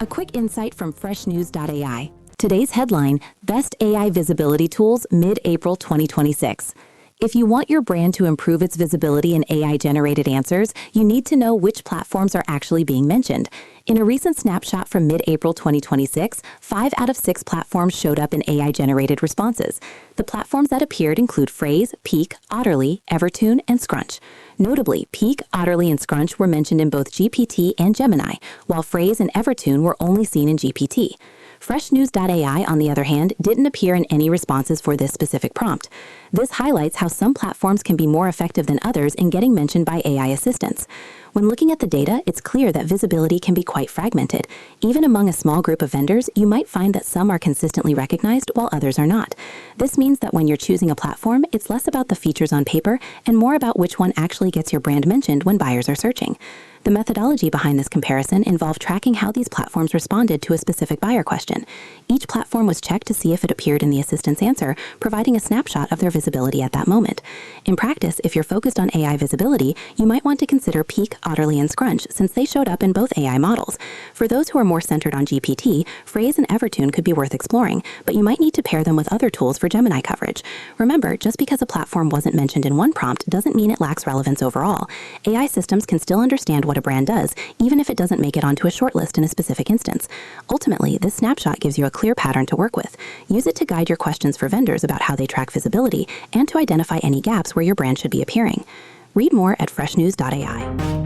A quick insight from FreshNews.ai. Today's headline, Best AI Visibility Tools Mid-April 2026. If you want your brand to improve its visibility in AI-generated answers, you need to know which platforms are actually being mentioned. In a recent snapshot from mid-April 2026, 5 out of 6 platforms showed up in AI-generated responses. The platforms that appeared include Phrase, Peak, Otterly, Evertune, and Scrunch. Notably, Peak, Otterly, and Scrunch were mentioned in both GPT and Gemini, while Phrase and Evertune were only seen in GPT. FreshNews.ai, on the other hand, didn't appear in any responses for this specific prompt. This highlights how some platforms can be more effective than others in getting mentioned by AI assistants. When looking at the data, it's clear that visibility can be quite fragmented. Even among a small group of vendors, you might find that some are consistently recognized while others are not. This means that when you're choosing a platform, it's less about the features on paper and more about which one actually gets your brand mentioned when buyers are searching. The methodology behind this comparison involved tracking how these platforms responded to a specific buyer question. Each platform was checked to see if it appeared in the assistant's answer, providing a snapshot of their visibility at that moment. In practice, if you're focused on AI visibility, you might want to consider Peak, Otterly, and Scrunch, since they showed up in both AI models. For those who are more centered on GPT, Phrase and Evertune could be worth exploring, but you might need to pair them with other tools for Gemini coverage. Remember, just because a platform wasn't mentioned in one prompt doesn't mean it lacks relevance overall. AI systems can still understand what a brand does, even if it doesn't make it onto a shortlist in a specific instance. Ultimately, this snapshot gives you a clear pattern to work with. Use it to guide your questions for vendors about how they track visibility and to identify any gaps where your brand should be appearing. Read more at freshnews.ai.